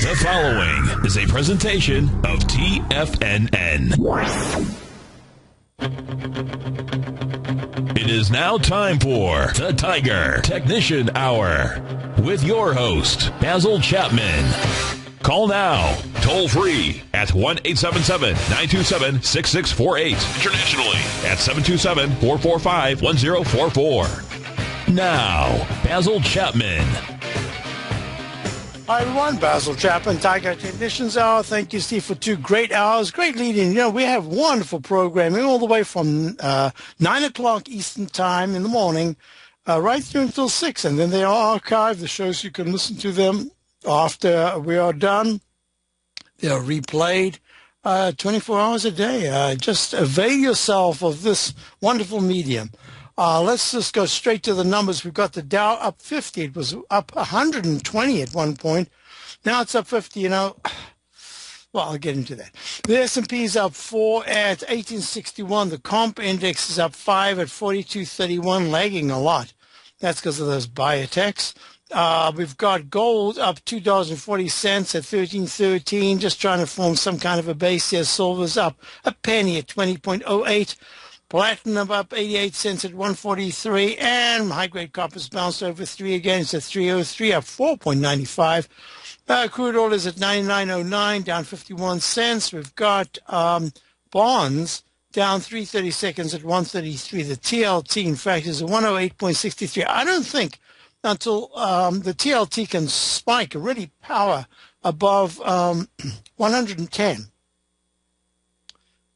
The following is a presentation of TFNN. It is now time for the Tiger Technician Hour with your host, Basil Chapman. Call now, toll free at 1-877-927-6648. Internationally at 727-445-1044. Now, Basil Chapman. Hi everyone, Basil Chapman, Tiger Technicians Hour. Thank you, Steve, for 2 great hours. Great lead-in. You know, we have wonderful programming all the way from 9 o'clock Eastern Time in the morning right through until 6. And then they are archived, the shows you can listen to them after we are done. They are replayed 24 hours a day. Just avail yourself of this wonderful medium. Let's just go straight to the numbers. We've got the Dow up 50. It was up 120 at one point. Now it's up 50, you know. Well, I'll get into that. The S&P is up 4 at 1861. The comp index is up 5 at 4231, lagging a lot. That's because of those biotechs. We've got gold up $2.40 at 1313, just trying to form some kind of a base here. Silver's up a penny at 20.08. Platinum up 88 cents at 143, and high-grade copper's bounced over 3 again. It's at 303, up 4.95. Crude oil is at 99.09, down 51 cents. We've got bonds down 3/30 seconds at 133. The TLT, in fact, is at 108.63. I don't think until the TLT can spike, really power above 110,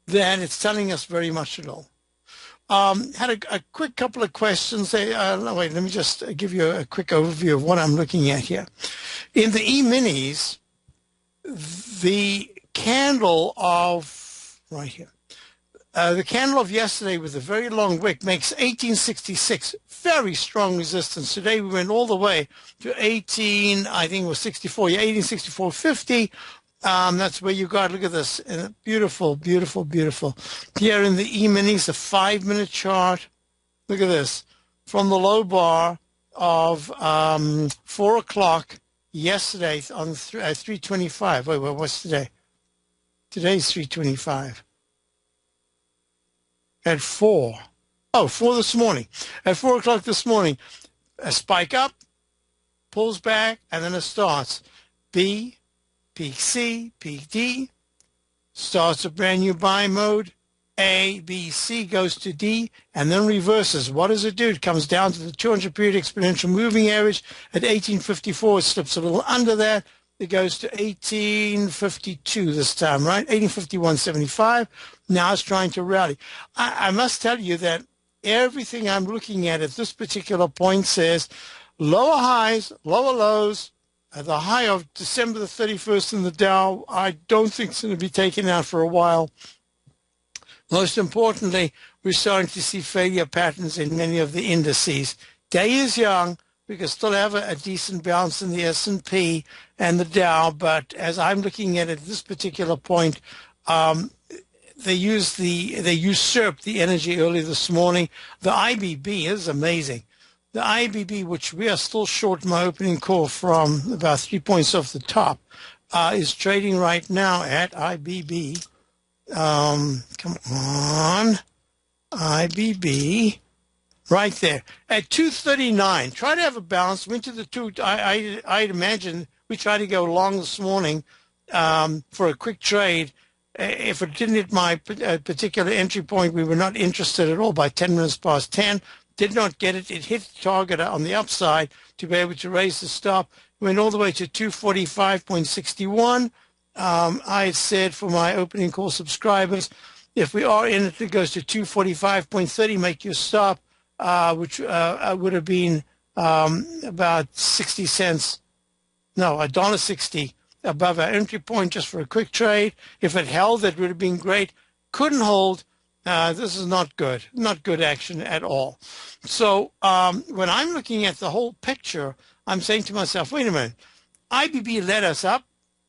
then it's telling us very much at all. Had a quick couple of questions. Wait, let me just give you a quick overview of what I'm looking at here. In the E-minis, the candle of, right here, the candle of yesterday with a very long wick makes 1866, very strong resistance. Today we went all the way to 18, I think it was 64, yeah, 1864.50. That's where you got, look at this, beautiful, beautiful, beautiful. Here in the E-minis, the 5-minute chart, look at this, from the low bar of 4 o'clock yesterday on 325. Wait, what's today? Today's 325. At 4. Oh, 4 this morning. At 4 o'clock this morning, a spike up, pulls back, and then it starts. B, peak C, peak D, starts a brand new buy mode. A, B, C goes to D, and then reverses. What does it do? It comes down to the 200-period exponential moving average. At 1854, it slips a little under that. It goes to 1852 this time, right? 1851.75. Now it's trying to rally. I must tell you that everything I'm looking at this particular point says lower highs, lower lows. The high of December the 31st in the Dow, I don't think it's going to be taken out for a while. Most importantly, we're starting to see failure patterns in many of the indices. Day is young. We can still have a decent bounce in the S&P and the Dow, but as I'm looking at this particular point, they usurped the energy early this morning. The IBB is amazing. The IBB, which we are still short my opening call from about 3 points off the top, is trading right now at IBB. Come on. IBB. Right there. At 239. Try to have a bounce. Went to the 2. I'd imagine we tried to go long this morning for a quick trade. If it didn't hit my particular entry point, we were not interested at all by 10 minutes past 10. Did not get it. It hit the target on the upside to be able to raise the stop. Went all the way to 245.61. I had said for my opening call subscribers, if we are in it, it goes to 245.30, make your stop, which would have been about 60 cents, no, $1.60 above our entry point just for a quick trade. If it held, that would have been great. Couldn't hold. This is not good action at all. So when I'm looking at the whole picture, I'm saying to myself, wait a minute, IBB led us up,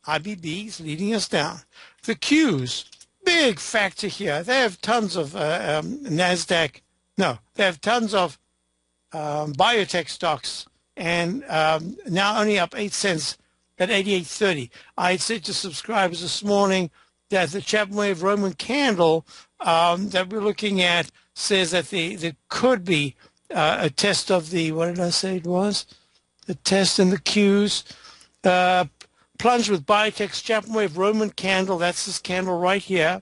IBB is leading us down. The Qs, big factor here. They have tons of NASDAQ, no, they have tons of biotech stocks, and now only up 8 cents at 88.30. I had said to subscribers this morning that the Chapman Wave Roman candle that we're looking at says that there could be a test of the, what did I say it was? The test in the Qs. Plunge with Biotech's Chapman Wave Roman candle. That's this candle right here.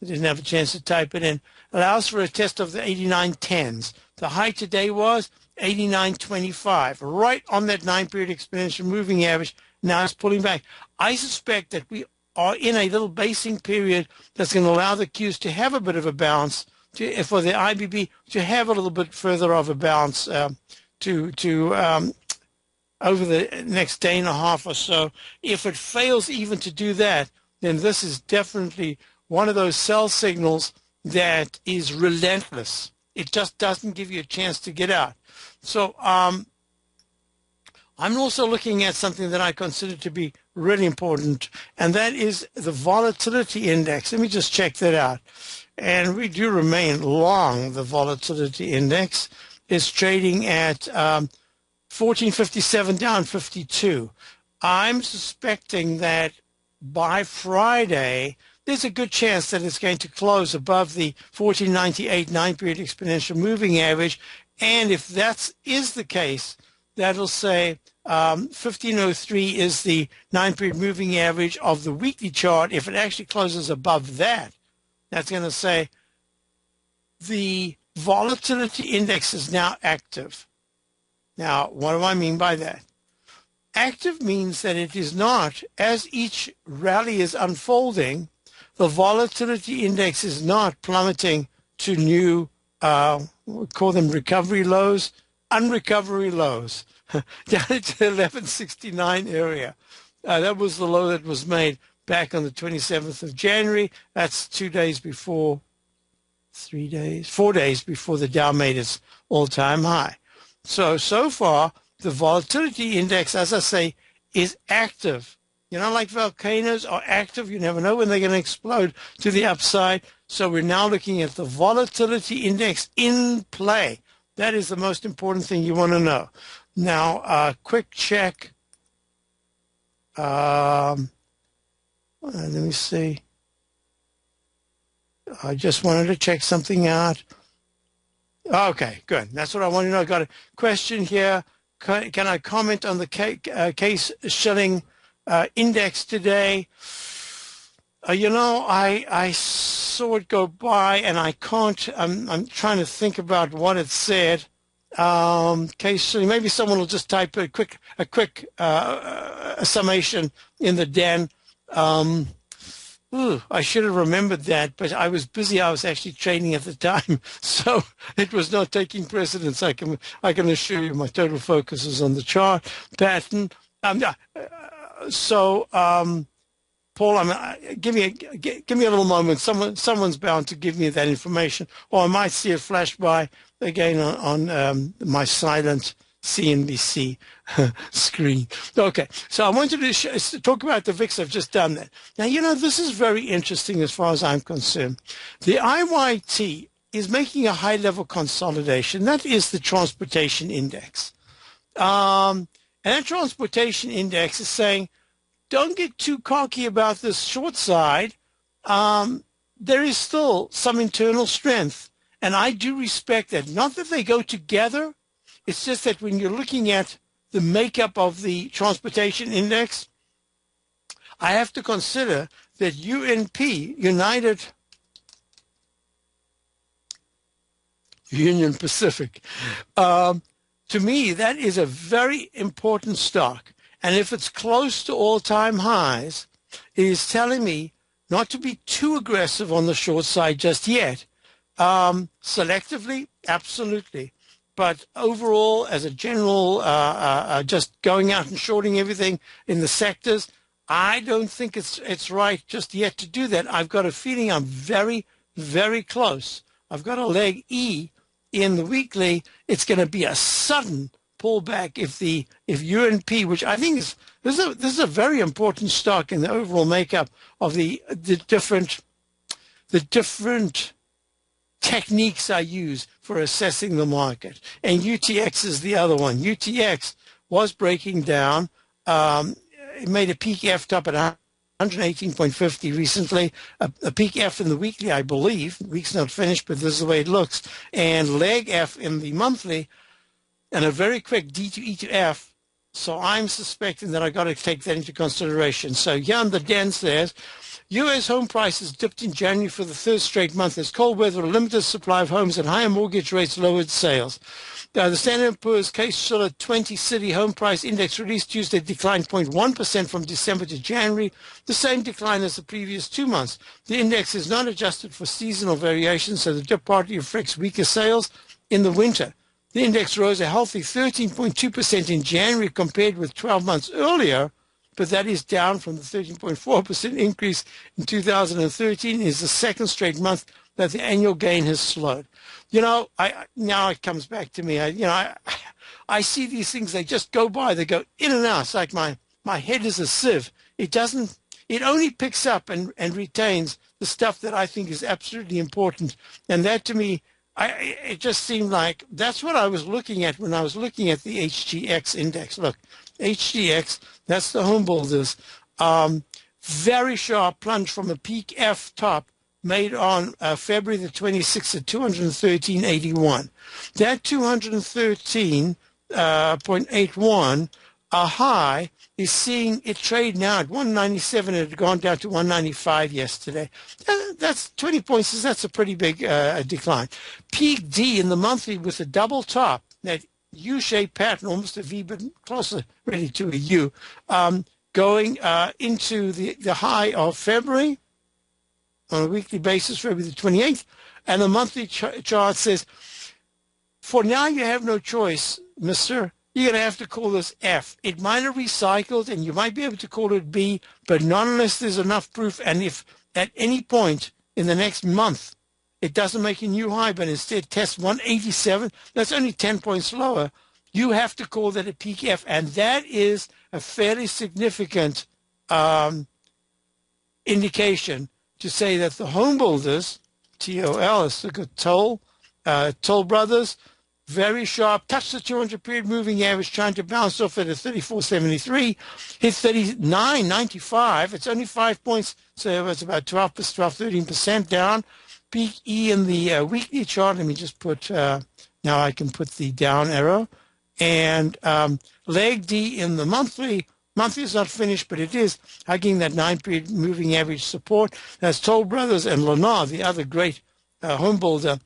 I didn't have a chance to type it in. Allows for a test of the 89.10s. The high today was 89.25, right on that 9-period exponential moving average. Now it's pulling back. I suspect that we are in a little basing period that's going to allow the Qs to have a bit of a bounce, for the IBB to have a little bit further of a bounce over the next day and a half or so. If it fails even to do that, then this is definitely one of those sell signals that is relentless. It just doesn't give you a chance to get out. So I'm also looking at something that I consider to be really important, and that is the volatility index. Let me just check that out. And we do remain long. The volatility index is trading at 1457 down 52. I'm suspecting that by Friday, there's a good chance that it's going to close above the 1498 9-period exponential moving average. And if that is the case, that'll say 1503 is the 9-period moving average of the weekly chart. If it actually closes above that, that's going to say the volatility index is now active. Now, what do I mean by that? Active means that it is not, as each rally is unfolding, the volatility index is not plummeting to new, we call them recovery lows, unrecovery lows, down into the 1169 area. That was the low that was made back on the 27th of January. That's 4 days before the Dow made its all-time high. So far, the volatility index, as I say, is active. You know, like volcanoes are active. You never know when they're going to explode to the upside. So we're now looking at the volatility index in play. That is the most important thing you want to know. Now, quick check. Let me see. I just wanted to check something out. Okay, good. That's what I want to know. I got a question here. Can I comment on the case shilling index today? You know, I saw it go by, and I can't. I'm trying to think about what it said. Case shilling. Maybe someone will just type a quick summation in the den. I should have remembered that, but I was busy. I was actually trading at the time, so it was not taking precedence. I can assure you, my total focus is on the chart pattern. Paul, give me a little moment. Someone's bound to give me that information, or I might see it flash by again on my silent CNBC screen. Okay, so I wanted to talk about the VIX. I've just done that. Now, you know, this is very interesting as far as I'm concerned. The IYT is making a high-level consolidation. That is the transportation index. And that transportation index is saying, don't get too cocky about this short side. There is still some internal strength, and I do respect that. Not that they go together. It's just that when you're looking at the makeup of the transportation index, I have to consider that UNP, Union Pacific, to me, that is a very important stock. And if it's close to all-time highs, it is telling me not to be too aggressive on the short side just yet. Selectively, absolutely. But overall, as a general, just going out and shorting everything in the sectors, I don't think it's right just yet to do that. I've got a feeling I'm very, very close. I've got a leg E in the weekly. It's going to be a sudden pullback if UNP, which I think this is a very important stock in the overall makeup of the different techniques I use for assessing the market. And UTX is the other one. UTX was breaking down it made a peak F top at 118.50 recently, a peak F in the weekly, I believe. The week's not finished, but this is the way it looks. And leg F in the monthly, and a very quick D to E to F. So I'm suspecting that I got to take that into consideration. So here on the den says, U.S. home prices dipped in January for the third straight month as cold weather, a limited supply of homes, and higher mortgage rates lowered sales. The Standard & Poor's Case-Shiller 20 City Home Price Index released Tuesday declined 0.1% from December to January, the same decline as the previous 2 months. The index is not adjusted for seasonal variations, so the dip partly reflects weaker sales in the winter. The index rose a healthy 13.2% in January compared with 12 months earlier, but that is down from the 13.4% increase in 2013. It is the second straight month that the annual gain has slowed. You know, now it comes back to me. I see these things, they just go by, they go in and out. It's like my head is a sieve. It only picks up and retains the stuff that I think is absolutely important. And that to me, it just seemed like that's what I was looking at when I was looking at the HGX index. Look, HGX, that's the home builders. Very sharp plunge from a peak F top made on February the 26th at 213.81. That 213.81, a high, is seeing it trade now at 197. It had gone down to 195 yesterday. That's 20 points. That's a pretty big decline. Peak D in the monthly with a double top, that U-shaped pattern, almost a V, but closer really to a U, going into the high of February on a weekly basis, February the 28th. And the monthly chart says, for now you have no choice, mister. You're going to have to call this F. It might have recycled, and you might be able to call it B, but not unless there's enough proof. And if at any point in the next month it doesn't make a new high, but instead tests 187, that's only 10 points lower, you have to call that a peak F. And that is a fairly significant indication to say that the home builders, TOL, let's look at Toll Brothers, very sharp, touched the 200-period moving average, trying to bounce off at a 34.73, hit 39.95. It's only 5 points, so it's about 13% down. Peak E in the weekly chart, let me just put, now I can put the down arrow. And leg D in the monthly is not finished, but it is hugging that 9-period moving average support. That's Toll Brothers and Lennar, the other great home builder,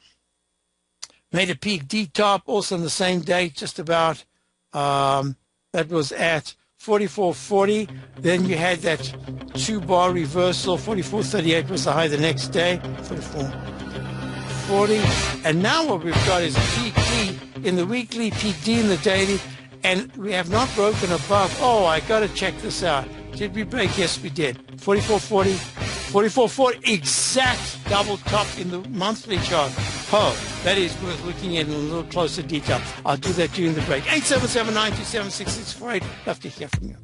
made a peak D top also on the same day, just about, that was at 44.40. Then you had that 2-bar reversal. 44.38 was the high the next day, 44.40. And now what we've got is peak D in the weekly, peak D in the daily, and we have not broken above. Oh, I got to check this out. Did we break? Yes, we did. 44.40, 44.40, exact double top in the monthly chart. Oh, that is worth looking at in a little closer detail. I'll do that during the break. 877-927-6648. Love to hear from you.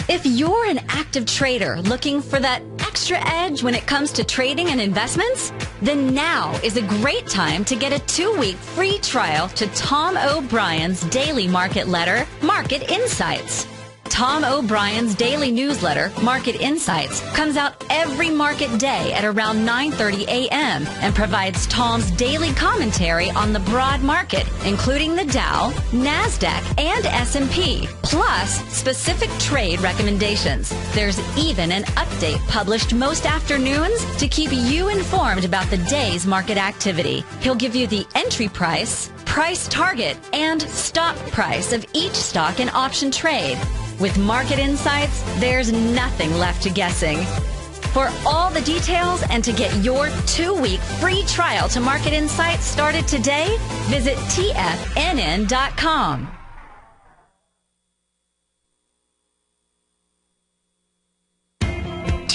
If you're an active trader looking for that extra edge when it comes to trading and investments, then now is a great time to get a 2-week free trial to Tom O'Brien's daily market letter, Market Insights. Tom O'Brien's daily newsletter, Market Insights, comes out every market day at around 9:30 a.m. and provides Tom's daily commentary on the broad market, including the Dow, NASDAQ, and S&P, plus specific trade recommendations. There's even an update published most afternoons to keep you informed about the day's market activity. He'll give you the entry price, price target, and stop price of each stock and option trade. With Market Insights, there's nothing left to guessing. For all the details and to get your 2-week free trial to Market Insights started today, visit TFNN.com.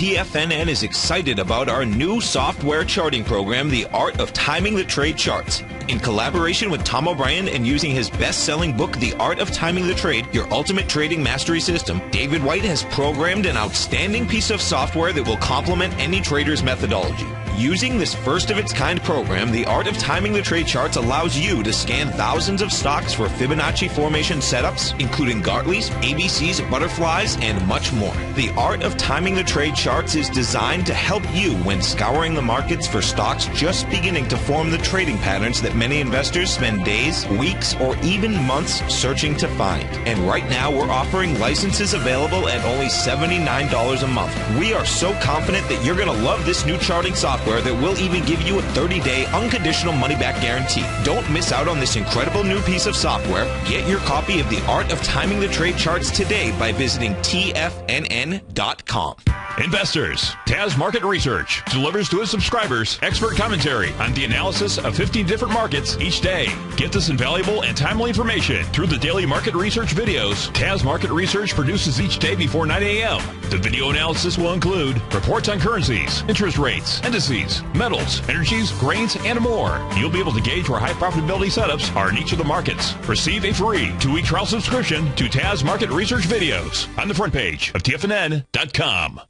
TFNN is excited about our new software charting program, The Art of Timing the Trade Charts. In collaboration with Tom O'Brien and using his best-selling book, The Art of Timing the Trade, Your Ultimate Trading Mastery System, David White has programmed an outstanding piece of software that will complement any trader's methodology. Using this first-of-its-kind program, The Art of Timing the Trade Charts allows you to scan thousands of stocks for Fibonacci formation setups, including Gartleys, ABCs, butterflies, and much more. The Art of Timing the Trade Charts is designed to help you when scouring the markets for stocks just beginning to form the trading patterns that many investors spend days, weeks, or even months searching to find. And right now, we're offering licenses available at only $79 a month. We are so confident that you're going to love this new charting software that will even give you a 30-day unconditional money-back guarantee. Don't miss out on this incredible new piece of software. Get your copy of The Art of Timing the Trade Charts today by visiting TFNN.com. Investors, Taz Market Research delivers to its subscribers expert commentary on the analysis of 15 different markets each day. Get this invaluable and timely information through the daily market research videos Taz Market Research produces each day before 9 a.m. The video analysis will include reports on currencies, interest rates, indices, metals, energies, grains, and more. You'll be able to gauge where high profitability setups are in each of the markets. Receive a free 2-week trial subscription to Taz Market Research videos on the front page of TFNN.com.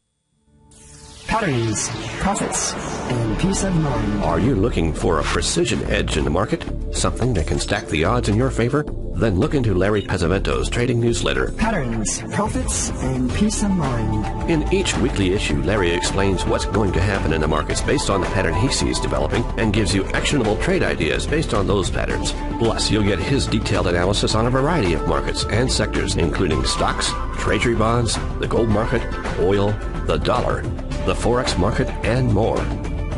Patterns, profits, and peace of mind. Are you looking for a precision edge in the market? Something that can stack the odds in your favor? Then look into Larry Pesavento's trading newsletter. Patterns, profits, and peace of mind. In each weekly issue, Larry explains what's going to happen in the markets based on the pattern he sees developing and gives you actionable trade ideas based on those patterns. Plus, you'll get his detailed analysis on a variety of markets and sectors, including stocks, treasury bonds, the gold market, oil, the dollar, the Forex market, and more.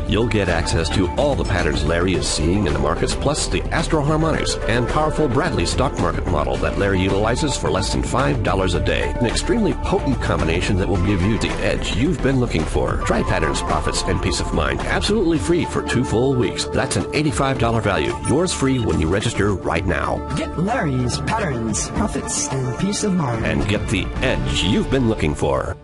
You'll get access to all the patterns Larry is seeing in the markets, plus the Astro Harmonics and powerful Bradley stock market model that Larry utilizes for less than $5 a day. An extremely potent combination that will give you the edge you've been looking for. Try Patterns, Profits, and Peace of Mind absolutely free for 2 full weeks. That's an $85 value. Yours free when you register right now. Get Larry's Patterns, Profits, and Peace of Mind. And get the edge you've been looking for.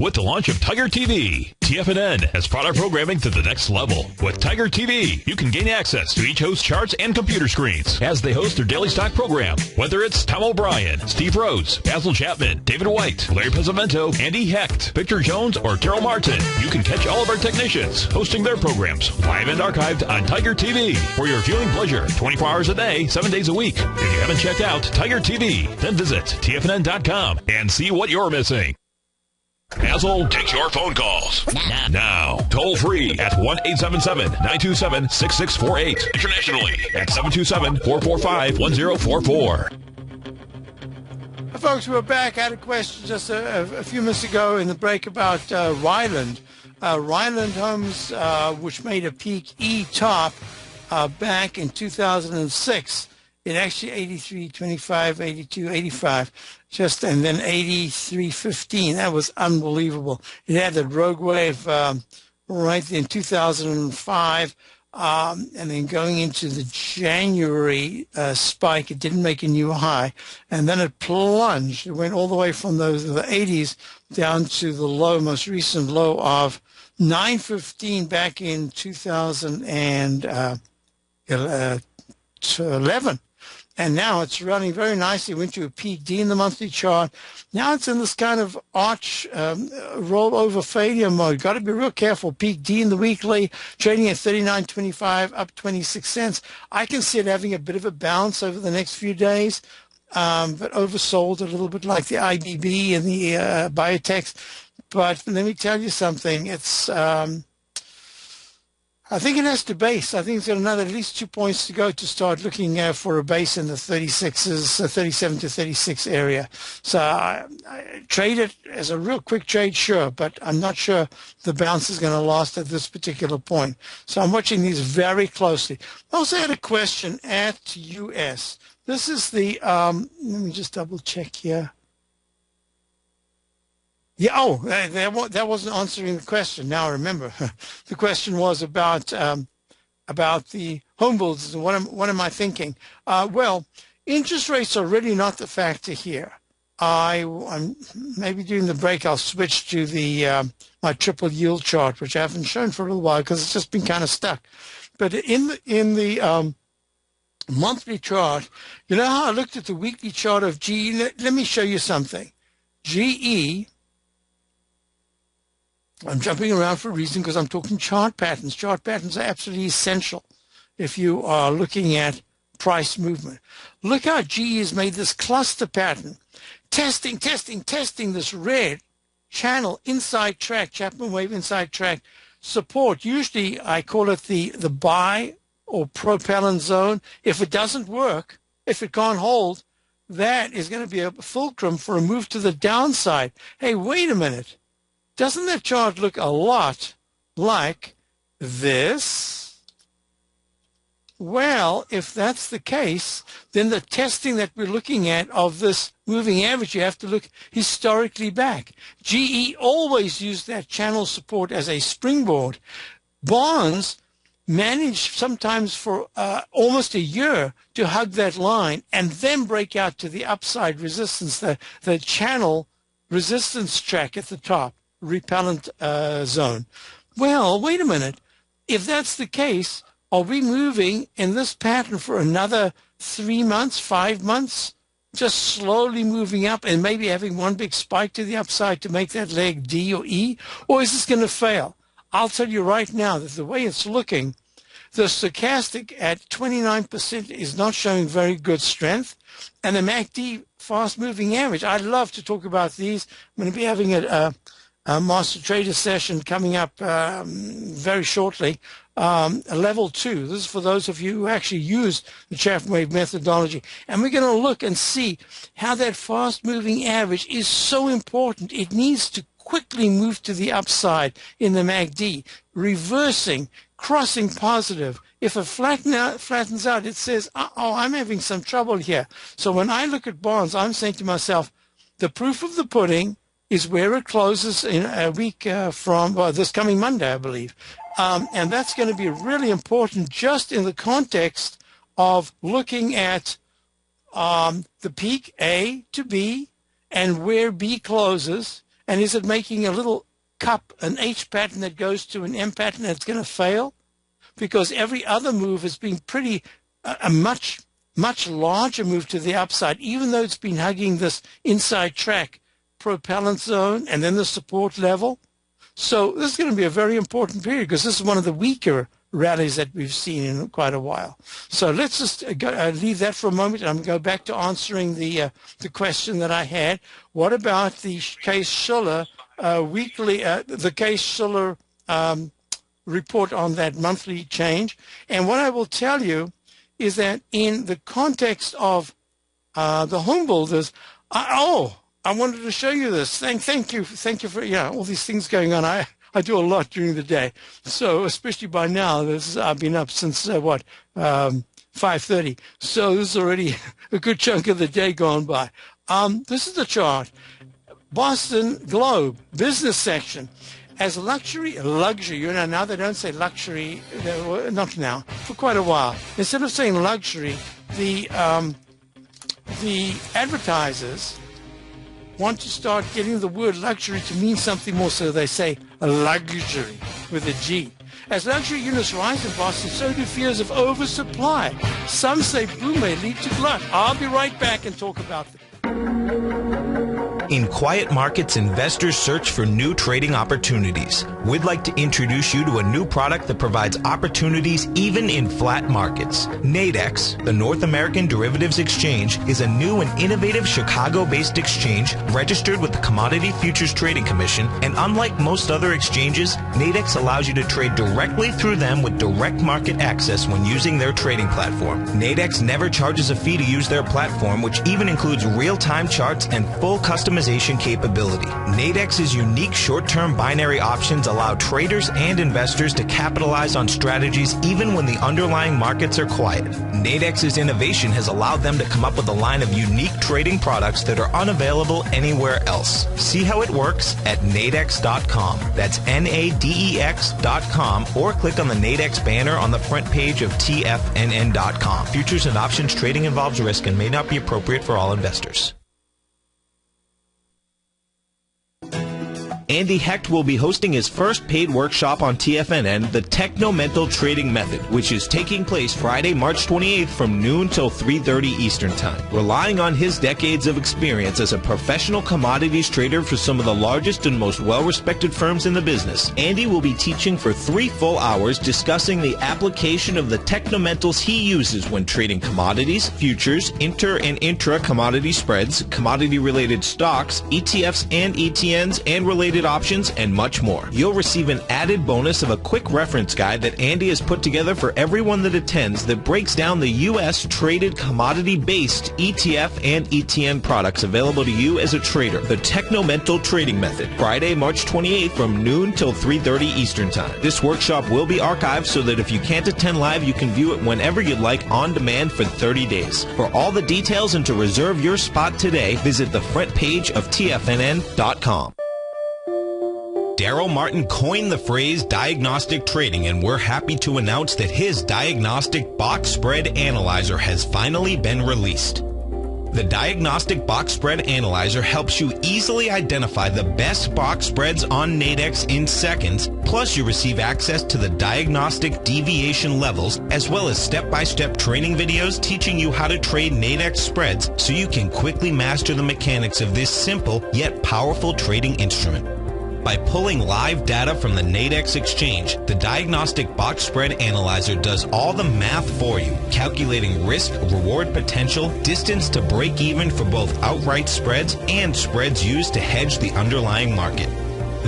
With the launch of Tiger TV, TFNN has brought our programming to the next level. With Tiger TV, you can gain access to each host's charts and computer screens as they host their daily stock program. Whether it's Tom O'Brien, Steve Rhodes, Basil Chapman, David White, Larry Pesavento, Andy Hecht, Victor Jones, or Carol Martin, you can catch all of our technicians hosting their programs live and archived on Tiger TV for your viewing pleasure 24 hours a day, 7 days a week. If you haven't checked out Tiger TV, then visit TFNN.com and see what you're missing. Basil takes your phone calls now. Toll free at 1-877-927-6648. Internationally at 727-445-1044. Folks, we're back. I had a question just a few minutes ago in the break about Ryland. Ryland Homes, which made a peak E top back in 2006. It actually 83.25, 82, 85, and then 83.15. That was unbelievable. It had the rogue wave right in 2005, and then going into the January spike, it didn't make a new high, and then it plunged. It went all the way from the 80s down to the low, most recent low of 9.15 back in 2011. And now it's running very nicely. Went to a peak D in the monthly chart. Now it's in this kind of arch rollover failure mode. Got to be real careful. Peak D in the weekly, trading at 39.25, up 26 cents. I can see it having a bit of a bounce over the next few days, but oversold a little bit like the IBB and the biotechs. But let me tell you something. It's I think it has to base. I think it's got another at least 2 points to go to start looking for a base in the 36s, 37 to 36 area. So I trade it as a real quick trade, sure, but I'm not sure the bounce is going to last at this particular point. So I'm watching these very closely. I also had a question at US. This is the, let me just double check here. Yeah, that wasn't answering the question. Now I remember. The question was about the home builders. What am I thinking? Well, interest rates are really not the factor here. I'm maybe during the break I'll switch to the my triple yield chart, which I haven't shown for a little while because it's just been kind of stuck. But in the monthly chart, you know how I looked at the weekly chart of GE? Let me show you something. GE, I'm jumping around for a reason because I'm talking chart patterns. Chart patterns are absolutely essential if you are looking at price movement. Look how GE has made this cluster pattern. Testing this red channel inside track, Chapman wave inside track support. Usually I call it the buy or propellant zone. If it doesn't work, if it can't hold, that is going to be a fulcrum for a move to the downside. Hey, wait a minute. Doesn't that chart look a lot like this? Well, if that's the case, then the testing that we're looking at of this moving average, you have to look historically back. GE always used that channel support as a springboard. Bonds managed sometimes for almost a year to hug that line and then break out to the upside resistance, the channel resistance track at the top, repellent zone. Well, wait a minute. If that's the case, are we moving in this pattern for another 3 months, 5 months, just slowly moving up and maybe having one big spike to the upside to make that leg D or E? Or is this going to fail? I'll tell you right now that the way it's looking, the stochastic at 29% is not showing very good strength. And the MACD fast-moving average, I'd love to talk about these. I'm going to be having a Master Trader session coming up very shortly. Level 2. This is for those of you who actually use the Chapman wave methodology. And we're going to look and see how that fast-moving average is so important. It needs to quickly move to the upside in the MACD, reversing, crossing positive. If it flattens out, it says, uh-oh, I'm having some trouble here. So when I look at bonds, I'm saying to myself, the proof of the pudding is where it closes in a week from this coming Monday, I believe. And that's going to be really important just in the context of looking at the peak A to B and where B closes. And is it making a little cup, an H pattern that goes to an M pattern that's going to fail? Because every other move has been a much larger move to the upside, even though it's been hugging this inside track propellant zone and then the support level. So this is going to be a very important period because this is one of the weaker rallies that we've seen in quite a while. So let's just leave that for a moment, and I'm going to go back to answering the question that I had. What about the Case-Shiller weekly, the Case-Shiller report on that monthly change? And what I will tell you is that in the context of the home builders, I wanted to show you this. Thank you for all these things going on. I do a lot during the day, so especially by now, I've been up since 5:30. So this is already a good chunk of the day gone by. This is the chart. Boston Globe business section. As luxury, now they don't say luxury, not now, for quite a while. Instead of saying luxury, the advertisers want to start getting the word luxury to mean something more, so they say a luxury with a G. As luxury units rise in Boston, so do fears of oversupply. Some say boom may lead to glut. I'll be right back and talk about it. In quiet markets, investors search for new trading opportunities. We'd like to introduce you to a new product that provides opportunities even in flat markets. Nadex, the North American Derivatives Exchange, is a new and innovative Chicago-based exchange registered with the Commodity Futures Trading Commission, and unlike most other exchanges, Nadex allows you to trade directly through them with direct market access when using their trading platform. Nadex never charges a fee to use their platform, which even includes real-time charts and full customization capability. Nadex's unique short-term binary options allow traders and investors to capitalize on strategies even when the underlying markets are quiet. Nadex's innovation has allowed them to come up with a line of unique trading products that are unavailable anywhere else. See how it works at nadex.com. That's NADEX.com, or click on the Nadex banner on the front page of TFNN.com. Futures and options trading involves risk and may not be appropriate for all investors. Andy Hecht will be hosting his first paid workshop on TFNN, the Techno-Mental Trading Method, which is taking place Friday, March 28th from noon till 3:30 Eastern Time. Relying on his decades of experience as a professional commodities trader for some of the largest and most well-respected firms in the business, Andy will be teaching for 3 full hours discussing the application of the technomentals he uses when trading commodities, futures, inter and intra-commodity spreads, commodity-related stocks, ETFs and ETNs, and related options, and much more. You'll receive an added bonus of a quick reference guide that Andy has put together for everyone that attends that breaks down the U.S. traded commodity-based ETF and ETN products available to you as a trader. The Techno-Mental Trading Method, Friday, March 28th from noon till 3:30 Eastern Time. This workshop will be archived so that if you can't attend live, you can view it whenever you'd like on demand for 30 days. For all the details and to reserve your spot today, visit the front page of TFNN.com. Daryl Martin coined the phrase diagnostic trading, and we're happy to announce that his diagnostic box spread analyzer has finally been released. The Diagnostic Box Spread Analyzer helps you easily identify the best box spreads on Nadex in seconds, plus you receive access to the diagnostic deviation levels, as well as step-by-step training videos teaching you how to trade Nadex spreads so you can quickly master the mechanics of this simple yet powerful trading instrument. By pulling live data from the Nadex exchange, the Diagnostic Box Spread Analyzer does all the math for you, calculating risk, reward potential, distance to break even for both outright spreads and spreads used to hedge the underlying market.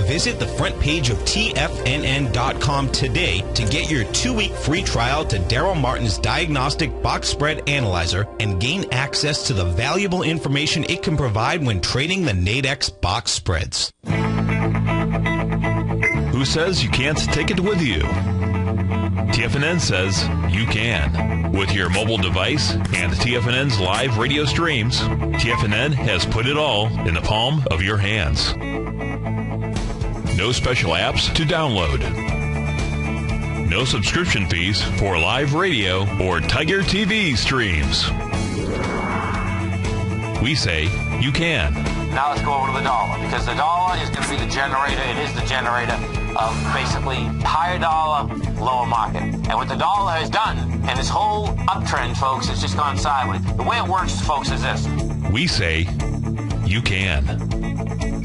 Visit the front page of TFNN.com today to get your 2-week free trial to Daryl Martin's Diagnostic Box Spread Analyzer and gain access to the valuable information it can provide when trading the Nadex box spreads. Who says you can't take it with you? TFNN says you can. With your mobile device and TFNN's live radio streams, TFNN has put it all in the palm of your hands. No special apps to download. No subscription fees for live radio or Tiger TV streams. We say you can. Now let's go over to the dollar, because the dollar is going to be the generator. It is the generator of basically higher dollar, lower market. And what the dollar has done, and this whole uptrend, folks, has just gone sideways. The way it works, folks, is this. We say you can.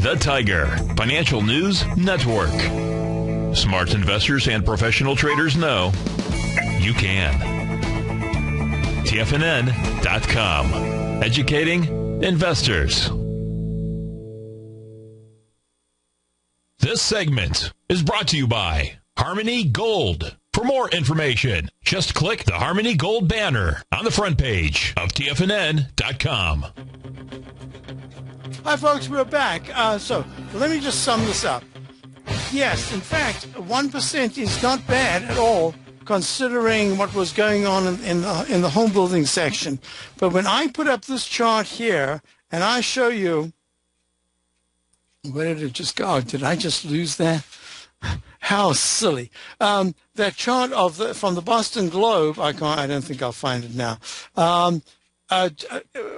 The Tiger Financial News Network. Smart investors and professional traders know you can. TFNN.com. Educating investors. This segment is brought to you by Harmony Gold. For more information, just click the Harmony Gold banner on the front page of TFNN.com. Hi, folks. We're back. So let me just sum this up. Yes, in fact, 1% is not bad at all, considering what was going on in the home building section. But when I put up this chart here, and I show you, where did it just go? Did I just lose that? How silly. That chart from the Boston Globe, I don't think I'll find it now,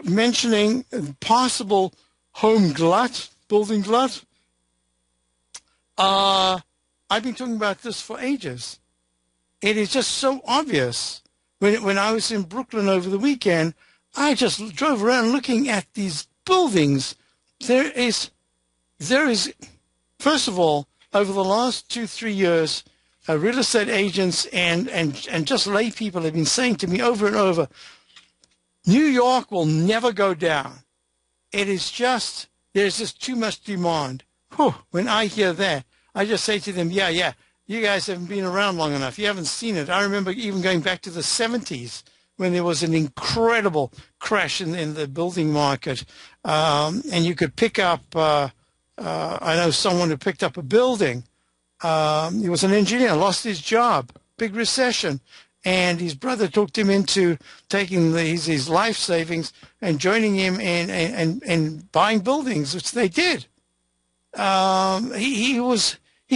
mentioning possible home glut, building glut. I've been talking about this for ages. It is just so obvious. When I was in Brooklyn over the weekend, I just drove around looking at these buildings. There is, first of all, over the last 2-3 years, real estate agents and just lay people have been saying to me over and over, New York will never go down. It is just, there's just too much demand. Whew, when I hear that, I just say to them, yeah, you guys haven't been around long enough. You haven't seen it. I remember even going back to the 70s when there was an incredible crash in the building market. And you could pick up, I know someone who picked up a building. He was an engineer, lost his job, big recession. And his brother talked him into taking his life savings and joining him and buying buildings, which they did. He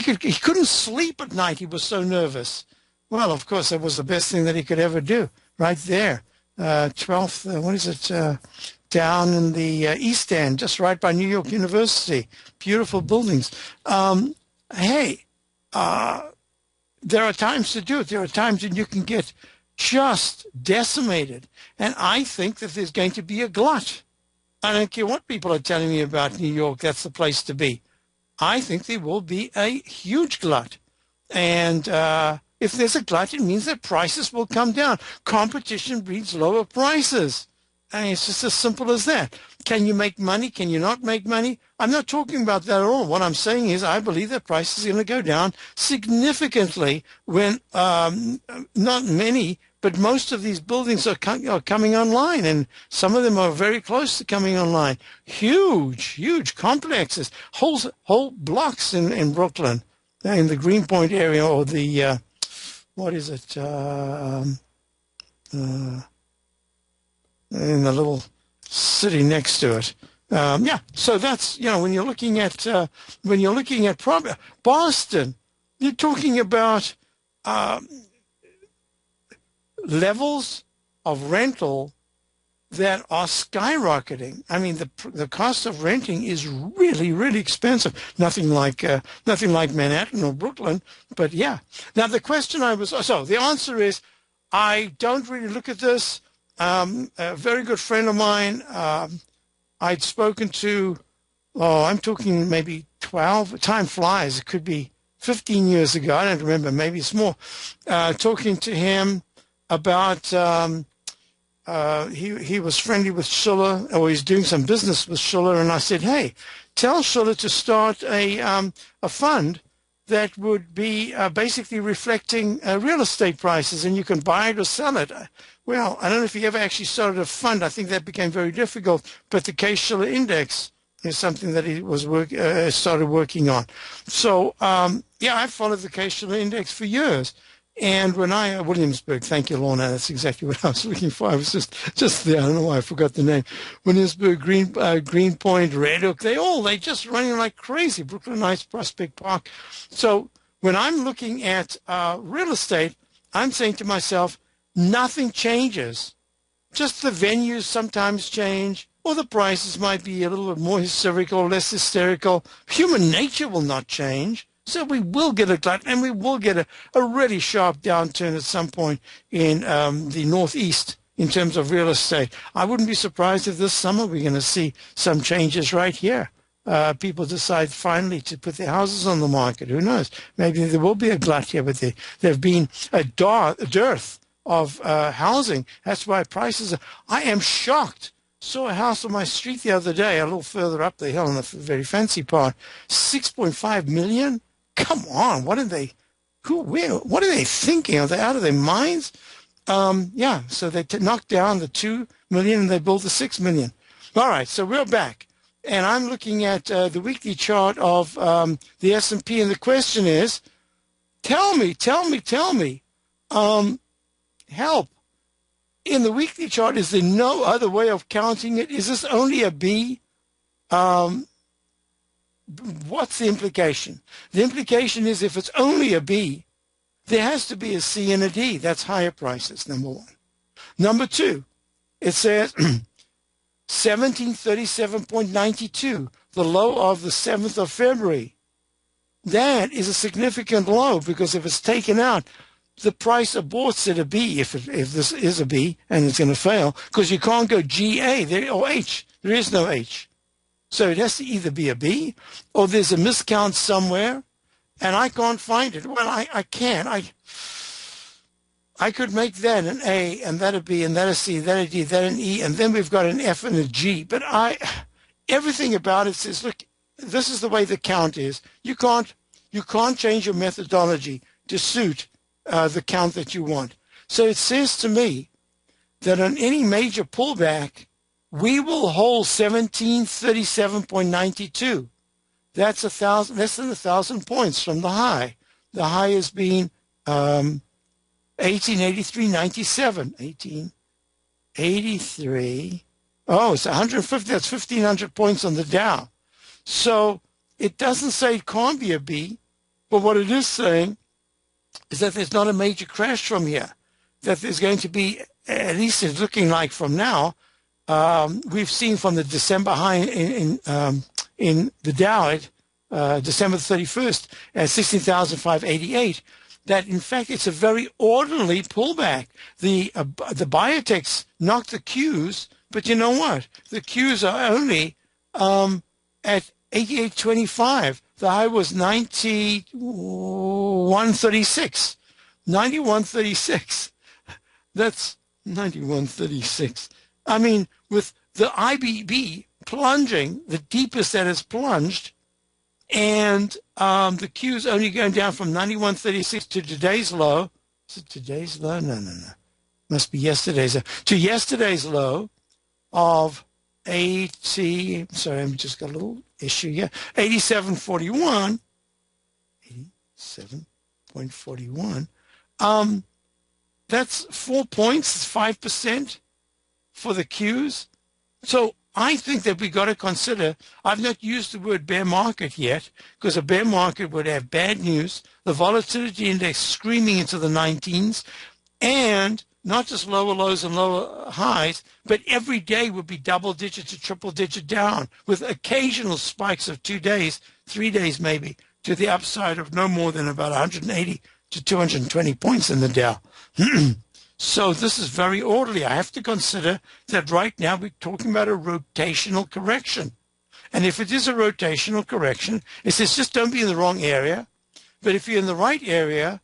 couldn't sleep at night. He was so nervous. Well, of course, that was the best thing that he could ever do right there. 10th down in the East End, just right by New York University. Beautiful buildings. Hey, there are times to do it. There are times when you can get just decimated. And I think that there's going to be a glut. I don't care what people are telling me about New York. That's the place to be. I think there will be a huge glut. And if there's a glut, it means that prices will come down. Competition breeds lower prices. And it's just as simple as that. Can you make money? Can you not make money? I'm not talking about that at all. What I'm saying is I believe that prices are going to go down significantly when not many, but most of these buildings are coming online, and some of them are very close to coming online. Huge complexes, whole blocks in Brooklyn, in the Greenpoint area, or the, what is it, in the little city next to it. So that's, when you're looking at Boston, you're talking about levels of rental that are skyrocketing. I mean, the cost of renting is really, really expensive. Nothing like Manhattan or Brooklyn, but yeah. Now the question the answer is, I don't really look at this. A very good friend of mine, I'd spoken to, I'm talking maybe 12, time flies, it could be 15 years ago, I don't remember, maybe it's more, talking to him about, he was friendly with Schuller, or he's doing some business with Schuller, and I said, hey, tell Schuller to start a fund that would be basically reflecting real estate prices, and you can buy it or sell it. Well, I don't know if he ever actually started a fund. I think that became very difficult. But the Case-Shiller Index is something that he was started working on. So, I followed the Case-Shiller Index for years. And when Williamsburg, thank you, Lorna, that's exactly what I was looking for. I was just there. I don't know why I forgot the name. Williamsburg, Greenpoint, Red Hook, they just running like crazy. Brooklyn Heights, Prospect Park. So when I'm looking at real estate, I'm saying to myself, nothing changes. Just the venues sometimes change, or the prices might be a little bit more hysterical or less hysterical. Human nature will not change. So we will get a glut, and we will get a really sharp downturn at some point in the Northeast in terms of real estate. I wouldn't be surprised if this summer we're going to see some changes right here. People decide finally to put their houses on the market. Who knows? Maybe there will be a glut here, but there have been a dearth of housing. That's why prices are. I am shocked. Saw a house on my street the other day, a little further up the hill in the very fancy part, 6.5 million. Come on, what are they thinking? Are they out of their minds? So they knocked down the 2 million and they built the 6 million. All right, so we're back. And I'm looking at the weekly chart of the S&P, and the question is, tell me, help. In the weekly chart, is there no other way of counting it? Is this only a B? What's the implication? The implication is if it's only a B, there has to be a C and a D. That's higher prices, number one. Number two, it says 1737.92, the low of the 7th of February. That is a significant low, because if it's taken out, the price aborts at a B if this is a B and it's going to fail, because you can't go GA or H. There is no H. So it has to either be a B or there's a miscount somewhere, and I can't find it. Well, I can. I could make that an A, and that a B, and that a C, that a D, that an E, and then we've got an F and a G. But everything about it says, look, this is the way the count is. You can't change your methodology to suit the count that you want. So it says to me that on any major pullback, we will hold 1737.92. That's less than 1,000 points from the high. The high has been 1883.97. 1883. Oh, it's 150. That's 1,500 points on the Dow. So it doesn't say it can't be a B, but what it is saying is that there's not a major crash from here, that there's going to be, at least it's looking like from now, we've seen from the December high in the Dow at December 31st at 16,588 that in fact it's a very orderly pullback. The biotechs knocked the Qs, but you know what? The Qs are only at 88.25. The high was 91.36. 91.36. That's 91.36. I mean, with the IBB plunging, the deepest that has plunged, and the Q's only going down from 91.36 to today's low. Is it today's low? No. Must be yesterday's low. To yesterday's low of 80, sorry, I've just got a little issue here. 87.41. 87.41. That's 4 points, 5% for the Qs. So I think that we got to consider, I've not used the word bear market yet, because a bear market would have bad news, the volatility index screaming into the 19s, and not just lower lows and lower highs, but every day would be double digit to triple digit down, with occasional spikes of 2 days, 3 days maybe, to the upside of no more than about 180 to 220 points in the Dow. So this is very orderly. I have to consider that right now we're talking about a rotational correction. And if it is a rotational correction, it says just don't be in the wrong area. But if you're in the right area,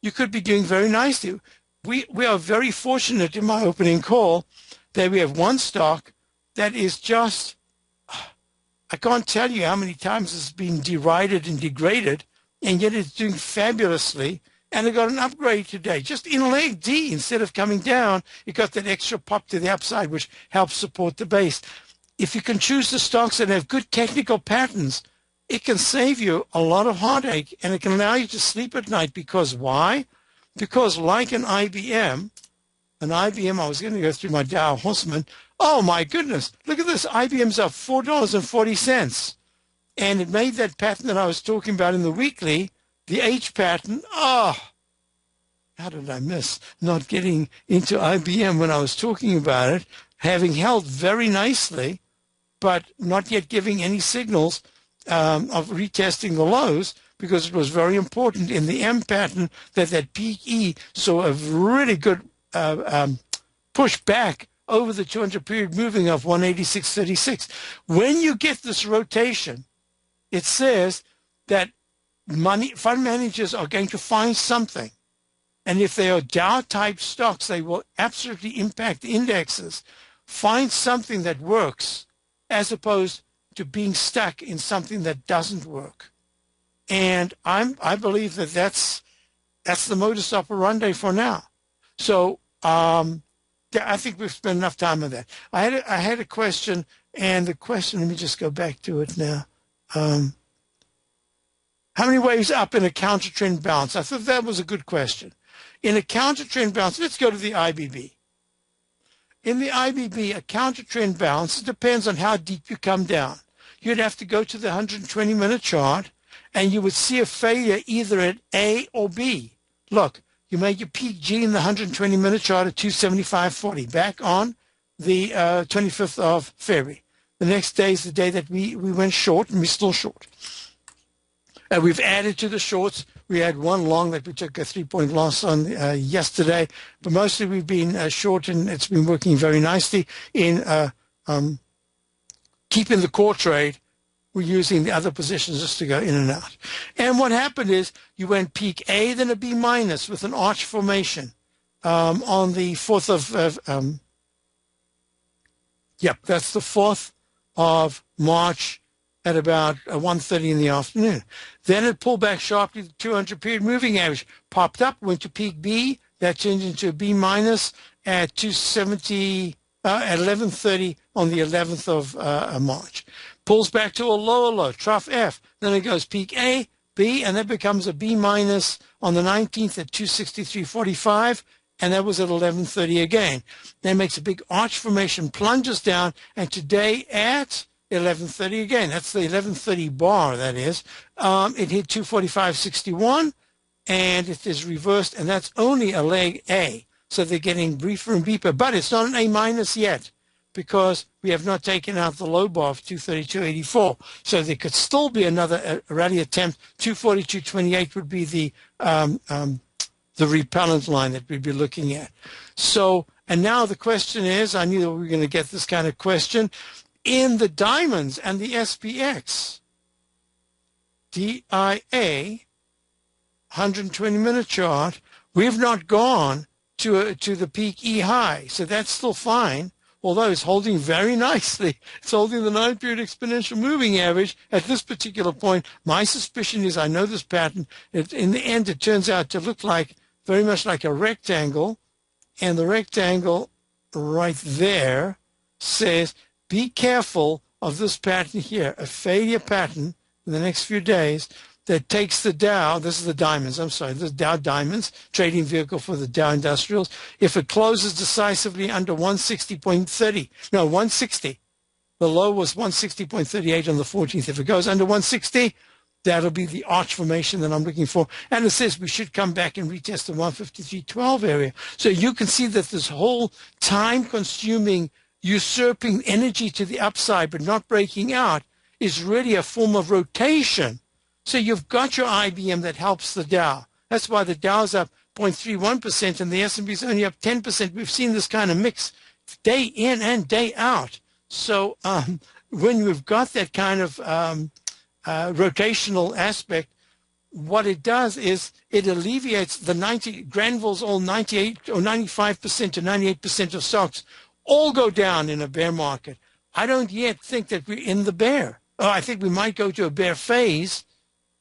you could be doing very nicely. We are very fortunate in my opening call that we have one stock that is just, I can't tell you how many times it's been derided and degraded, and yet it's doing fabulously. And it got an upgrade today, just in leg D. Instead of coming down, it got that extra pop to the upside, which helps support the base. If you can choose the stocks that have good technical patterns, it can save you a lot of heartache, and it can allow you to sleep at night. Because why? Because like an IBM, I was going to go through my Dow Horseman. Oh, my goodness. Look at this. IBM's up $4.40. And it made that pattern that I was talking about in the weekly, the H pattern. Oh, how did I miss not getting into IBM when I was talking about it, having held very nicely, but not yet giving any signals of retesting the lows, because it was very important in the M pattern that peak E saw a really good push back over the 200 period moving of 186.36. When you get this rotation, it says that fund managers are going to find something. And if they are Dow-type stocks, they will absolutely impact indexes. Find something that works as opposed to being stuck in something that doesn't work. And I believe that that's the modus operandi for now. So I think we've spent enough time on that. I had a question, and the question, let me just go back to it now. How many waves up in a counter trend bounce? I thought that was a good question. In a counter trend bounce, let's go to the IBB. In the IBB, a counter trend bounce, it depends on how deep you come down. You'd have to go to the 120-minute chart, and you would see a failure either at A or B. Look, you made your peak G in the 120-minute chart at 275.40, back on the 25th of February. The next day is the day that we went short, and we're still short. We've added to the shorts. We had one long that we took a 3-point loss on yesterday, but mostly we've been short, and it's been working very nicely in keeping the core trade. We're using the other positions just to go in and out. And what happened is you went peak A, then a B minus with an arch formation on the 4th of, that's the 4th of March at about 1:30 in the afternoon. Then it pulled back sharply. The 200-period moving average popped up, went to peak B. That changed into a B minus at 270 at 11:30 on the 11th of March. Pulls back to a lower low, trough F. Then it goes peak A, B, and that becomes a B minus on the 19th at 263.45, and that was at 11:30 again. Then makes a big arch formation, plunges down, and today at 11:30 again. That's the 11:30 bar, that is. It hit 245.61, and it is reversed, and that's only a leg A. So they're getting briefer and briefer, but it's not an A minus yet. because we have not taken out the low bar of 232.84. So there could still be another rally attempt. 242.28 would be the repellent line that we'd be looking at. So, and now the question is, I knew that we were going to get this kind of question, in the diamonds and the SPX, DIA, 120-minute chart, we've not gone to the peak E high, so that's still fine, although it's holding very nicely. It's holding the 9-period exponential moving average at this particular point. My suspicion is, I know this pattern, in the end it turns out to look like very much like a rectangle, and the rectangle right there says, be careful of this pattern here, a failure pattern in the next few days that takes the Dow, this is the diamonds, I'm sorry, this is Dow Diamonds, trading vehicle for the Dow Industrials. If it closes decisively under 160.30, no, 160, the low was 160.38 on the 14th. If it goes under 160, that'll be the arch formation that I'm looking for. And it says we should come back and retest the 153.12 area. So you can see that this whole time-consuming, usurping energy to the upside but not breaking out is really a form of rotation. So you've got your IBM that helps the Dow. That's why the Dow's up 0.31% and the S&P's only up 10%. We've seen this kind of mix day in and day out. So when we've got that kind of rotational aspect, what it does is it alleviates the Granville's all 98 or 95% to 98% of stocks all go down in a bear market. I don't yet think that we're in the bear. Oh, I think we might go to a bear phase,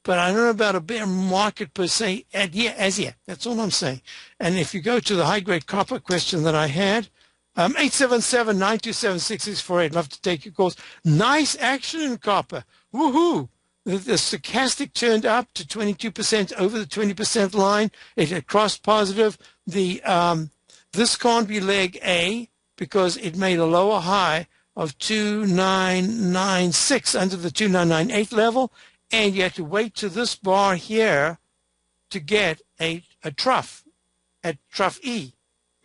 but I don't know about a bear market per se as yet. That's all I'm saying. And if you go to the high-grade copper question that I had, 877-927-6648. I'd love to take your calls. Nice action in copper. Woohoo! The stochastic turned up to 22% over the 20% line. It had crossed positive. This can't be leg A because it made a lower high of 2996 under the 2998 level. And you have to wait to this bar here to get a trough at trough E.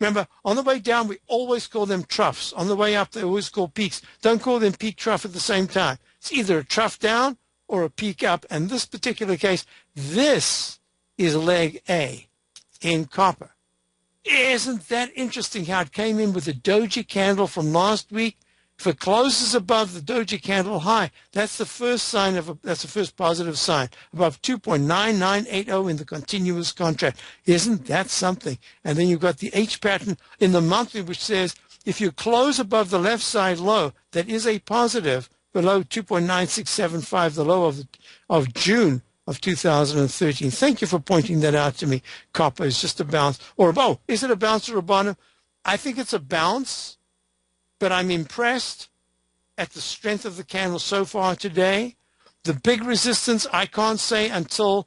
Remember, on the way down, we always call them troughs. On the way up, they always call peaks. Don't call them peak trough at the same time. It's either a trough down or a peak up. And this particular case, this is leg A in copper. Isn't that interesting how it came in with a doji candle from last week? If it closes above the doji candle high, that's the first sign that's the first positive sign, above 2.9980 in the continuous contract. Isn't that something? And then you've got the H pattern in the monthly, which says if you close above the left side low, that is a positive below 2.9675, the low of June of 2013. Thank you for pointing that out to me. Copper is just a bounce. Is it a bounce or a bottom? I think it's a bounce. But I'm impressed at the strength of the candle so far today. The big resistance, I can't say until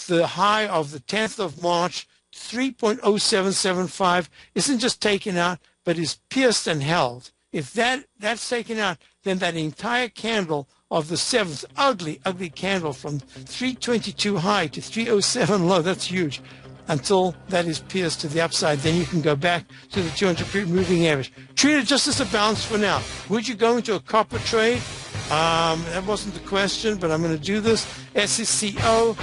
the high of the 10th of March, 3.0775, isn't just taken out, but is pierced and held. If that's taken out, then that entire candle of the 7th, ugly, ugly candle from 322 high to 307 low, that's huge. Until that is pierced to the upside, then you can go back to the 200-period moving average. Treat it just as a bounce for now. Would you go into a copper trade? That wasn't the question, but I'm going to do this. SSCO.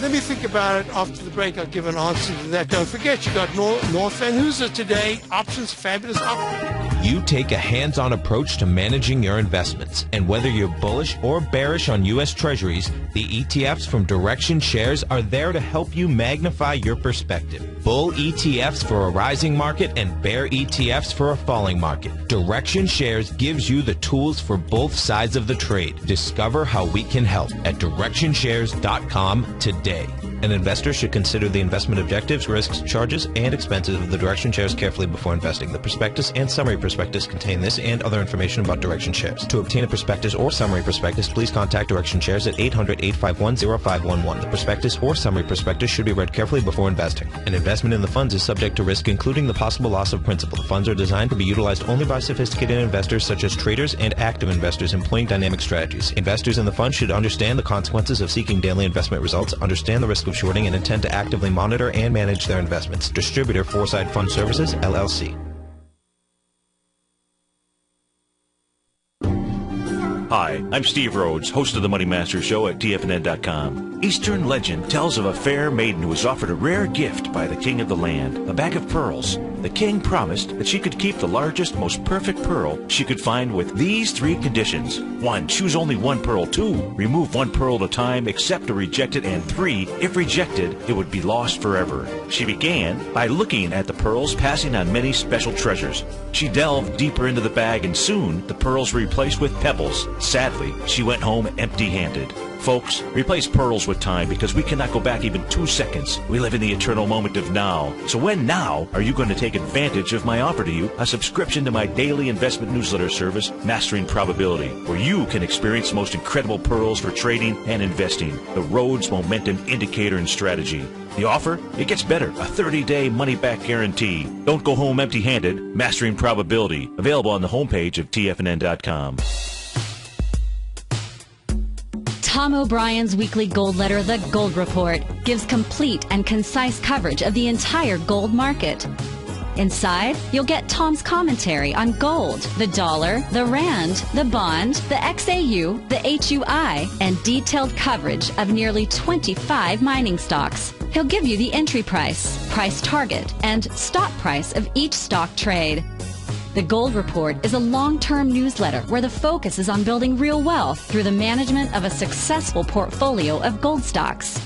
Let me think about it after the break. I'll give an answer to that. Don't forget, you got North Van Hooser today. Options, fabulous options. You take a hands-on approach to managing your investments. And whether you're bullish or bearish on U.S. Treasuries, the ETFs from Direction Shares are there to help you magnify your perspective. Bull ETFs for a rising market and bear ETFs for a falling market. Direction Shares gives you the tools for both sides of the trade. Discover how we can help at DirectionShares.com today. An investor should consider the investment objectives, risks, charges, and expenses of the Direction Shares carefully before investing. The prospectus and summary prospectus contain this and other information about Direction Shares. To obtain a prospectus or summary prospectus, please contact Direction Shares at 800-851-0511. The prospectus or summary prospectus should be read carefully before investing. An investment in the funds is subject to risk, including the possible loss of principal. The funds are designed to be utilized only by sophisticated investors such as traders and active investors employing dynamic strategies. Investors in the fund should understand the consequences of seeking daily investment results, understand the risk of of shorting and intend to actively monitor and manage their investments. Distributor Foreside Fund Services, LLC. Hi, I'm Steve Rhodes, host of the Money Master Show at TFNN.com. Eastern legend tells of a fair maiden who was offered a rare gift by the king of the land, a bag of pearls. The king promised that she could keep the largest, most perfect pearl she could find with these 3 conditions. 1, choose only 1 pearl. 2, remove 1 pearl at a time, accept or reject it. And 3, if rejected, it would be lost forever. She began by looking at the pearls, passing on many special treasures. She delved deeper into the bag, and soon the pearls were replaced with pebbles. Sadly, she went home empty-handed. Folks, replace pearls with time, because we cannot go back even 2 seconds. We live in the eternal moment of now. So when now are you going to take advantage of my offer to you, a subscription to my daily investment newsletter service, Mastering Probability, where you can experience the most incredible pearls for trading and investing, the Rhodes Momentum Indicator and Strategy. The offer? It gets better. A 30-day money-back guarantee. Don't go home empty-handed. Mastering Probability. Available on the homepage of TFNN.com. Tom O'Brien's weekly gold letter, The Gold Report, gives complete and concise coverage of the entire gold market. Inside, you'll get Tom's commentary on gold, the dollar, the rand, the bond, the XAU, the HUI, and detailed coverage of nearly 25 mining stocks. He'll give you the entry price, price target, and stop price of each stock trade. The Gold Report is a long-term newsletter where the focus is on building real wealth through the management of a successful portfolio of gold stocks.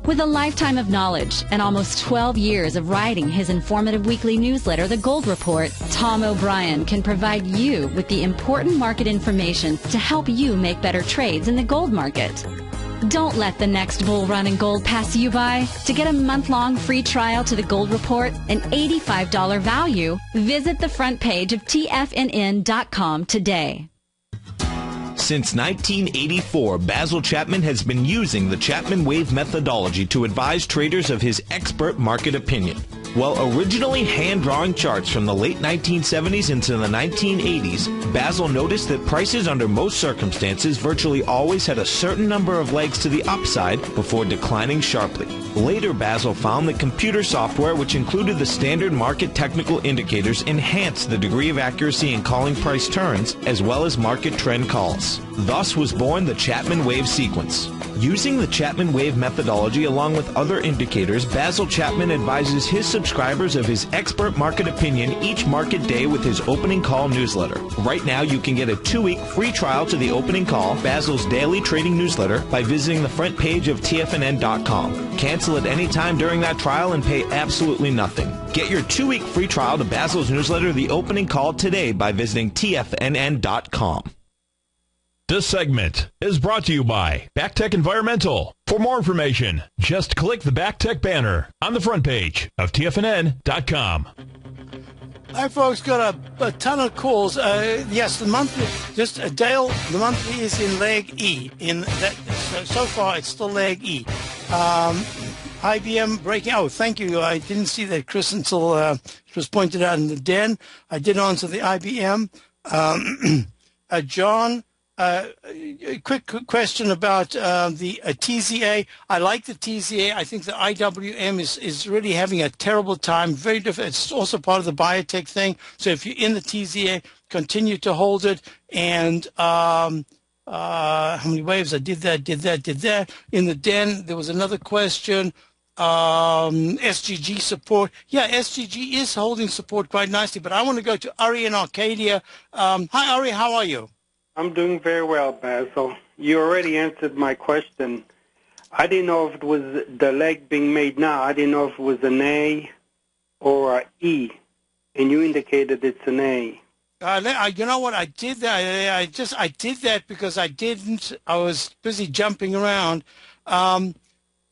With a lifetime of knowledge and almost 12 years of writing his informative weekly newsletter, The Gold Report, Tom O'Brien can provide you with the important market information to help you make better trades in the gold market. Don't let the next bull run in gold pass you by. To get a month-long free trial to the Gold Report, an $85 value, visit the front page of TFNN.com today. Since 1984, Basil Chapman has been using the Chapman Wave methodology to advise traders of his expert market opinion. While originally hand-drawing charts from the late 1970s into the 1980s, Basil noticed that prices under most circumstances virtually always had a certain number of legs to the upside before declining sharply. Later, Basil found that computer software, which included the standard market technical indicators, enhanced the degree of accuracy in calling price turns as well as market trend calls. Thus was born the Chapman Wave sequence. Using the Chapman Wave methodology along with other indicators, Basil Chapman advises his subscribers of his expert market opinion each market day with his opening call newsletter. Right now, you can get a 2-week free trial to the opening call, Basil's daily trading newsletter, by visiting the front page of TFNN.com. Cancel at any time during that trial and pay absolutely nothing. Get your 2-week free trial to Basil's newsletter, The Opening Call, today by visiting TFNN.com. This segment is brought to you by BackTech Environmental. For more information, just click the BackTech banner on the front page of TFNN.com. Hi, folks. Got a ton of calls. Yes, the monthly, Dale, the monthly is in leg E. So far, it's still leg E. IBM breaking. Oh, thank you. I didn't see that, Chris, until it was pointed out in the den. I did answer the IBM. John, a quick question about the TZA. I like the TZA. I think the IWM is really having a terrible time. Very different. It's also part of the biotech thing. So if you're in the TZA, continue to hold it. And how many waves? I did that. In the den, there was another question. SGG support. Yeah, SGG is holding support quite nicely. But I want to go to Ari in Arcadia. Hi, Ari. How are you? I'm doing very well, Basil. You already answered my question. I didn't know if it was the leg being made now. I didn't know if it was an A or an E, and you indicated it's an A. You know what? I did that. I did that because I was busy jumping around.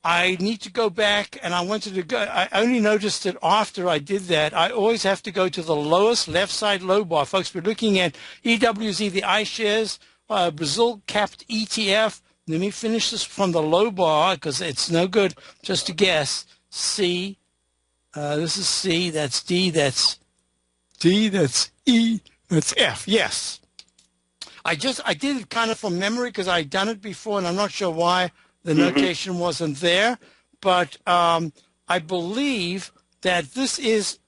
I need to go back, and I wanted to go. I only noticed it after I did that. I always have to go to the lowest left side low bar. Folks, we're looking at EWZ, the iShares, Brazil capped ETF. Let me finish this from the low bar because it's no good just to guess. C. This is C. That's D. That's D. That's E. That's F. Yes. I did it kind of from memory because I'd done it before, and I'm not sure why the notation wasn't there. but I believe that this is,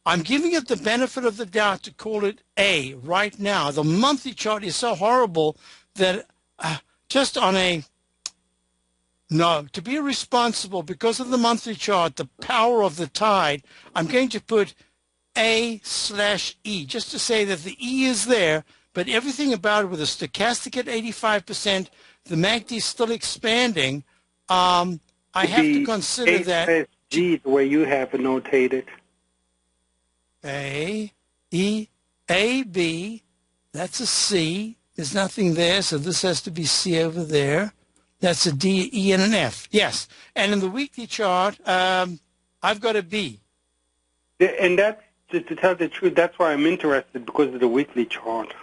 I'm giving it the benefit of the doubt to call it A right now. The monthly chart is so horrible that just on a, no, to be responsible because of the monthly chart, the power of the tide, I'm going to put A/E, just to say that the E is there, but everything about it with a stochastic at 85%, the MACD is still expanding. I have to consider that. G, the way you have it notated. A, E, A, B, that's a C. There's nothing there, so this has to be C over there. That's a D, E, and an F. Yes. And in the weekly chart, I've got a B. And that's, to tell the truth, that's why I'm interested, because of the weekly chart.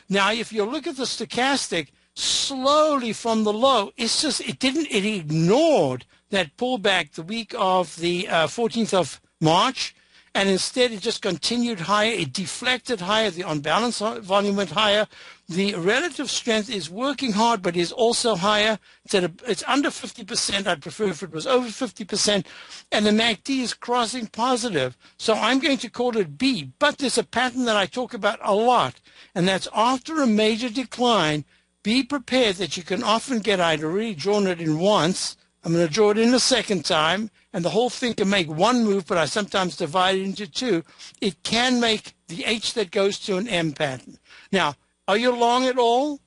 Now, if you look at the stochastic, slowly from the low, it's just, it ignored that pullback the week of the 14th of March, and instead it just continued higher. It deflected higher. The unbalanced volume went higher. The relative strength is working hard, but is also higher. It's under 50%. I'd prefer if it was over 50%. And the MACD is crossing positive. So I'm going to call it B. But there's a pattern that I talk about a lot, and that's after a major decline, be prepared that you can often get, I'd already drawn it in once, I'm going to draw it in a second time, and the whole thing can make one move, but I sometimes divide it into two. It can make the H that goes to an M pattern. Now, are you long at all?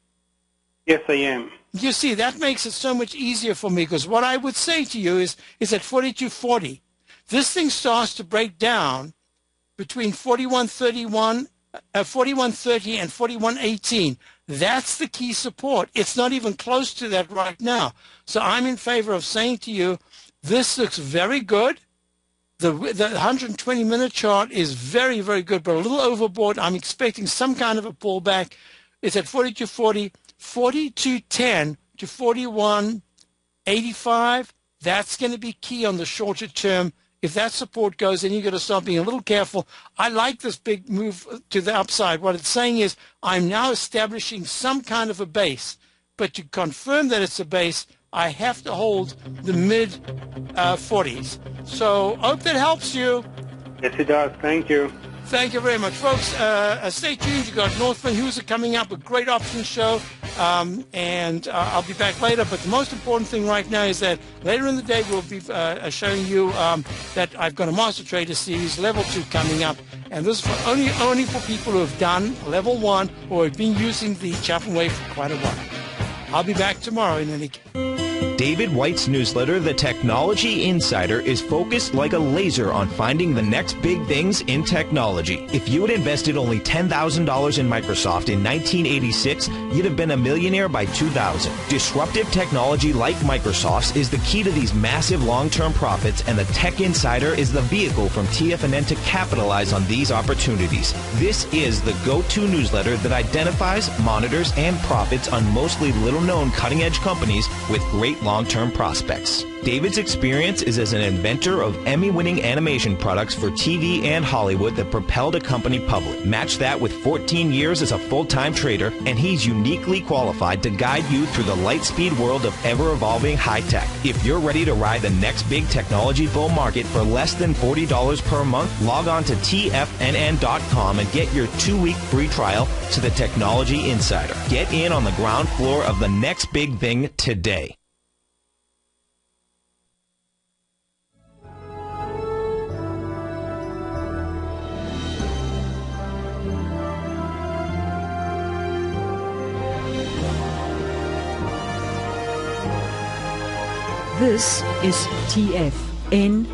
Yes, I am. You see, that makes it so much easier for me, because what I would say to you is at 42.40, this thing starts to break down between 41.30 and 41.18. That's the key support. It's not even close to that right now. So I'm in favor of saying to you, this looks very good. The 120-minute chart is very, very good, but a little overboard. I'm expecting some kind of a pullback. It's at 42.40, 42.10 to 41.85. That's going to be key on the shorter term. If that support goes, then you've got to start being a little careful. I like this big move to the upside. What it's saying is I'm now establishing some kind of a base. But to confirm that it's a base, I have to hold the mid-40s. So I hope that helps you. Yes, it does. Thank you. Thank you very much, folks. Stay tuned. You've got Northman Hughes coming up, a great options show, and I'll be back later. But the most important thing right now is that later in the day we'll be showing you that I've got a Master Trader Series Level 2 coming up, and this is for only for people who have done Level 1 or have been using the Chapman Way for quite a while. I'll be back tomorrow in any case. David White's newsletter, The Technology Insider, is focused like a laser on finding the next big things in technology. If you had invested only $10,000 in Microsoft in 1986, you'd have been a millionaire by 2000. Disruptive technology like Microsoft's is the key to these massive long-term profits, and the Tech Insider is the vehicle from TFNN to capitalize on these opportunities. This is the go-to newsletter that identifies, monitors, and profits on mostly little-known cutting-edge companies with great long-term prospects. David's experience is as an inventor of Emmy-winning animation products for TV and Hollywood that propelled a company public. Match that with 14 years as a full-time trader, and he's uniquely qualified to guide you through the light-speed world of ever-evolving high-tech. If you're ready to ride the next big technology bull market for less than $40 per month, log on to TFNN.com and get your 2-week free trial to the Technology Insider. Get in on the ground floor of the next big thing today. This is TFNN.